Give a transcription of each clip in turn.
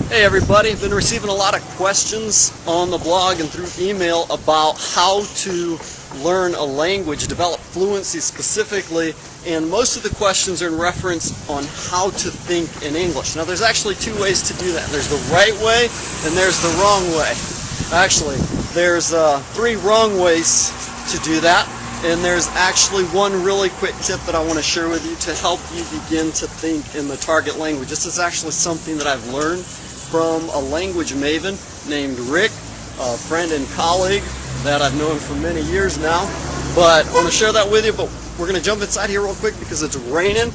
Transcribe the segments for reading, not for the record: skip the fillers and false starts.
Hey everybody, I've been receiving a lot of questions on the blog and through email about how to learn a language, develop fluency specifically, and most of the questions are in reference on how to think in English. Now there's actually two ways to do that. There's the right way and there's the wrong way. Actually, there's three wrong ways to do that, and there's actually one really quick tip that I want to share with you to help you begin to think in the target language. This is actually something that I've learned from a language maven named Rick, a friend and colleague that I've known for many years now. But I want to share that with you, but we're going to jump inside here real quick because it's raining.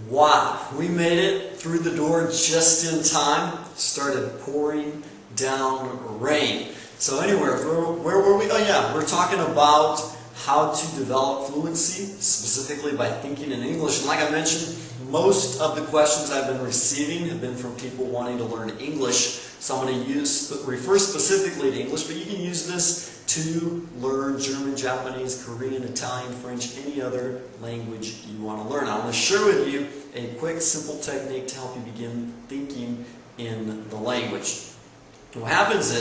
Wow, we made it through the door just in time. It started pouring down rain. So anyway, where were we? Oh yeah, we're talking about how to develop fluency, specifically by thinking in English. And like I mentioned, most of the questions I've been receiving have been from people wanting to learn English. So I'm going to refer specifically to English, but you can use this to learn German, Japanese, Korean, Italian, French, any other language you want to learn. I want to share with you a quick, simple technique to help you begin thinking in the language. What happens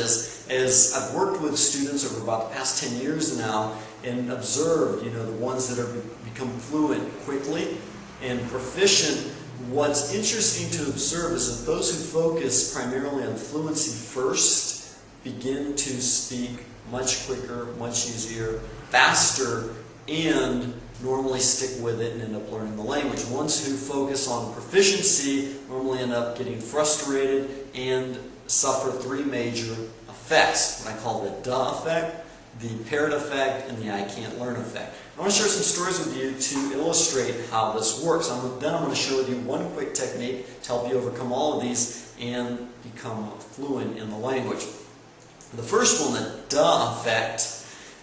is I've worked with students over about the past 10 years now and observed, the ones that are become fluent quickly and proficient. What's interesting to observe is that those who focus primarily on fluency first begin to speak much quicker, much easier, faster, and normally stick with it and end up learning the language. Ones who focus on proficiency normally end up getting frustrated and suffer three major effects, what I call the duh effect, the parrot effect, and the I can't learn effect. I want to share some stories with you to illustrate how this works. Then I'm going to share with you one quick technique to help you overcome all of these and become fluent in the language. The first one, the duh effect,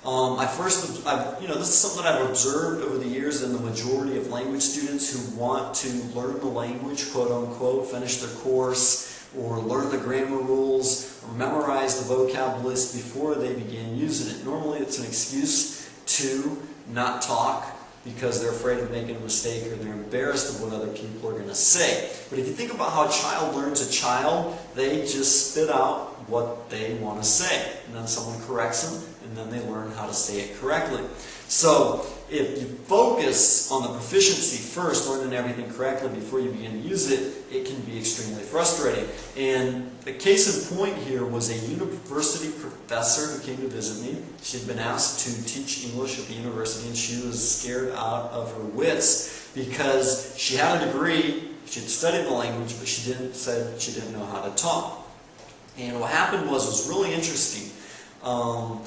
this is something that I've observed over the years in the majority of language students who want to learn the language, quote unquote, finish their course, or learn the grammar rules, or memorize the vocab list before they begin using it. Normally it's an excuse to not talk because they're afraid of making a mistake or they're embarrassed of what other people are going to say. But if you think about how a child learns a child, they just spit out what they want to say. And then someone corrects them, and then they learn how to say it correctly. So if you focus on the proficiency first, learning everything correctly before you begin to use it, it can be extremely frustrating. And the case in point here was a university professor who came to visit me. She had been asked to teach English at the university, and she was scared out of her wits because she had a degree, she had studied the language, but she said she didn't know how to talk. And what happened was really interesting. I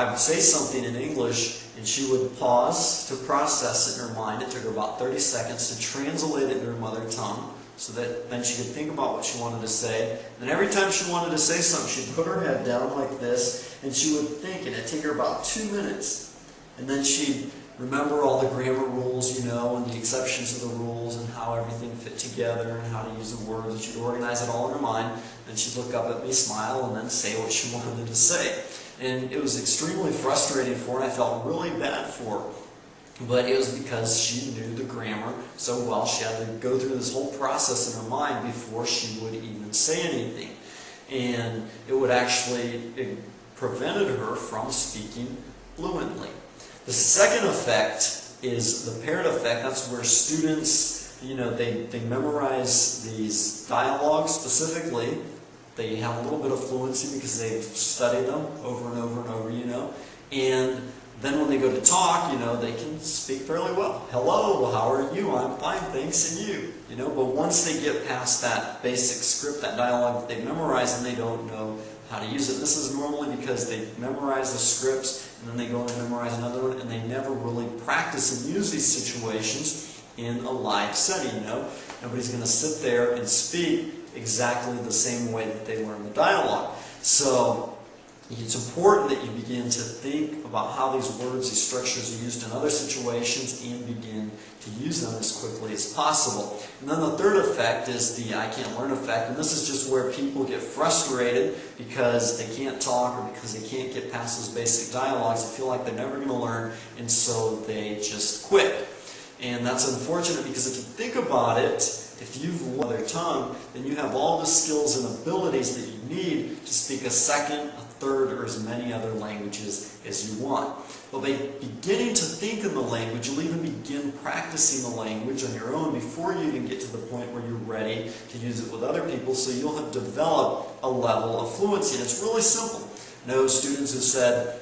would say something in English, and she would pause to process it in her mind. It took her about 30 seconds to translate it in her mother tongue, so that then she could think about what she wanted to say. And every time she wanted to say something, she'd put her head down like this, and she would think, and it'd take her about 2 minutes. And then she'd remember all the grammar rules, and the exceptions to the rules, and how everything fit together, and how to use the words. And she'd organize it all in her mind. Then she'd look up at me, smile, and then say what she wanted to say. And it was extremely frustrating for her, and I felt really bad for her. But it was because she knew the grammar so well. She had to go through this whole process in her mind before she would even say anything. And it prevented her from speaking fluently. The second effect is the parrot effect. That's where students, they memorize these dialogues specifically. They have a little bit of fluency because they've studied them over and over and over, And then when they go to talk, they can speak fairly well. Hello, how are you? I'm fine, thanks, and you? But once they get past that basic script, that dialogue that they've memorized, and they don't know how to use it. This is normally because they memorize the scripts, and then they go and memorize another one, and they never really practice and use these situations in a live setting, Nobody's going to sit there and speak exactly the same way that they learn the dialogue. So it's important that you begin to think about how these words, these structures are used in other situations and begin to use them as quickly as possible. And then the third effect is the I can't learn effect, and this is just where people get frustrated because they can't talk or because they can't get past those basic dialogues. They feel like they're never going to learn, and so they just quit. And that's unfortunate because if you think about it, if you've learned their tongue, then you have all the skills and abilities that you need to speak a second, a third, or as many other languages as you want. But by beginning to think in the language, you'll even begin practicing the language on your own before you even get to the point where you're ready to use it with other people, so you'll have developed a level of fluency. And it's really simple. I know students who said,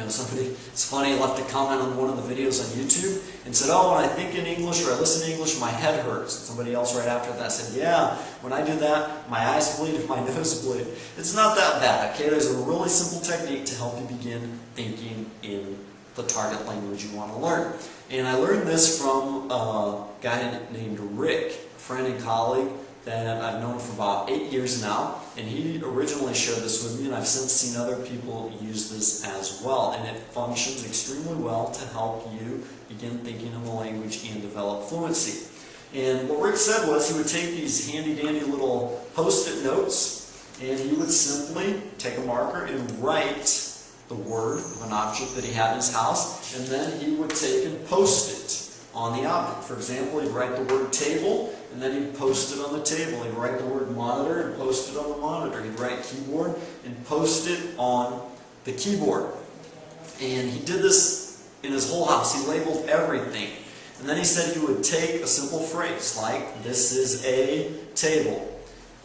somebody, it's funny, left a comment on one of the videos on YouTube and said, oh, when I think in English or I listen to English, my head hurts. And somebody else right after that said, yeah, when I do that, my eyes bleed and my nose bleed. It's not that bad, okay? There's a really simple technique to help you begin thinking in the target language you want to learn. And I learned this from a guy named Rick, a friend and colleague that I've known for about 8 years now, and he originally shared this with me, and I've since seen other people use this as well, and it functions extremely well to help you begin thinking in the language and develop fluency. And what Rick said was he would take these handy-dandy little post-it notes, and he would simply take a marker and write the word of an object that he had in his house, and then he would take and post it on the object. For example, he'd write the word table, and then he'd post it on the table. He'd write the word monitor and post it on the monitor. He'd write keyboard and post it on the keyboard. And he did this in his whole house. He labeled everything. And then he said he would take a simple phrase like, this is a table,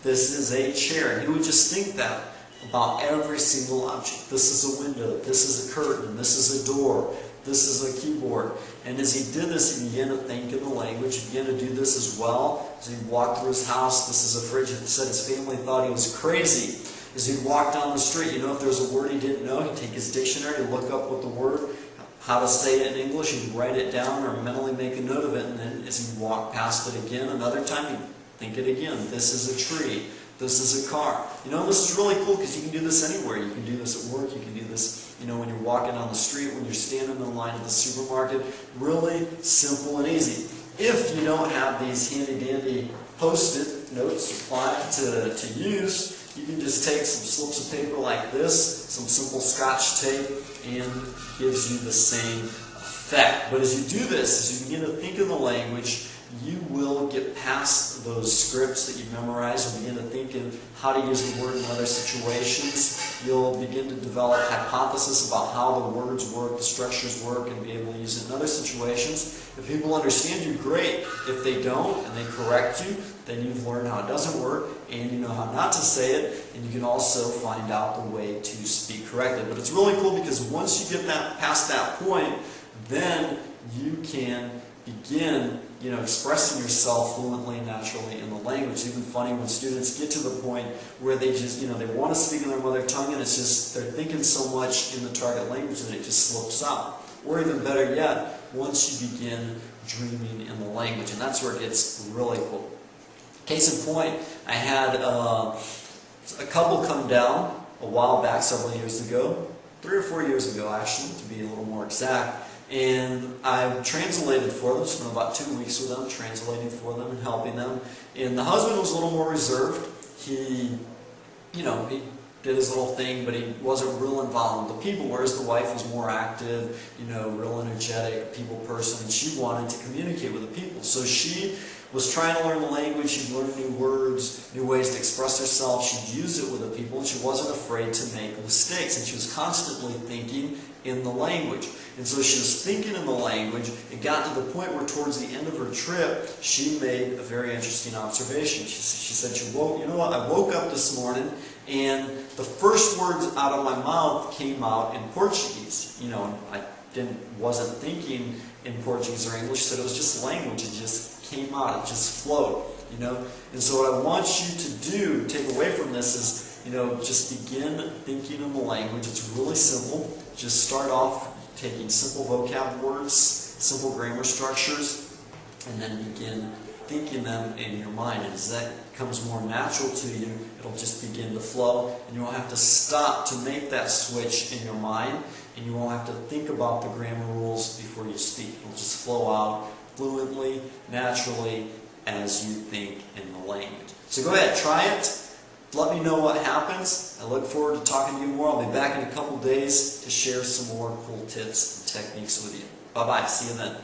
this is a chair. And he would just think that about every single object. This is a window, this is a curtain, this is a door, this is a keyboard. And as he did this, he began to think in the language. He began to do this as well. As he walked through his house, this is a fridge. He said his family thought he was crazy. As he walked down the street, if there was a word he didn't know, he'd take his dictionary, look up what the word, how to say it in English, he'd write it down or mentally make a note of it, and then as he walked past it again, another time, he'd think it again. This is a tree. This is a car. This is really cool because you can do this anywhere. You can do this at work. You can do this, when you're walking down the street, when you're standing in line at the supermarket. Really simple and easy. If you don't have these handy-dandy post-it notes supplied to use, you can just take some slips of paper like this, some simple Scotch tape, and it gives you the same effect. But as you do this, as you begin to think in the language, you will get past those scripts that you've memorized and begin to think in how to use the word in other situations. You'll begin to develop hypotheses about how the words work, the structures work, and be able to use it in other situations. If people understand you, great. If they don't and they correct you, then you've learned how it doesn't work and you know how not to say it, and you can also find out the way to speak correctly. But it's really cool because once you get past that point, then you can begin expressing yourself fluently and naturally in the language. It's even funny when students get to the point where they just, they want to speak in their mother tongue, and it's just, they're thinking so much in the target language that it just slips out. Or even better yet, once you begin dreaming in the language, and that's where it gets really cool. Case in point, I had a couple come down a while back, several years ago, 3 or 4 years ago actually, to be a little more exact. And I translated for them, spent about 2 weeks with them, translating for them and helping them. And the husband was a little more reserved. He did his little thing, but he wasn't real involved with the people, whereas the wife was more active, real energetic, people person, and she wanted to communicate with the people. So she was trying to learn the language, she'd learn new words, new ways to express herself, she'd use it with the people, and she wasn't afraid to make mistakes, and she was constantly thinking in the language. And so she was thinking in the language. It got to the point where towards the end of her trip, she made a very interesting observation. She said, I woke up this morning and the first words out of my mouth came out in Portuguese. I wasn't thinking in Portuguese or English, so it was just language. It just came out, it just flowed, And so what I want you to do, take away from this is, just begin thinking in the language. It's really simple. Just start off taking simple vocab words, simple grammar structures, and then begin thinking them in your mind. And as that comes more natural to you, it'll just begin to flow, and you won't have to stop to make that switch in your mind, and you won't have to think about the grammar rules before you speak. It'll just flow out fluently, naturally, as you think in the language. So go ahead, try it. Let me know what happens. I look forward to talking to you more. I'll be back in a couple days to share some more cool tips and techniques with you. Bye-bye. See you then.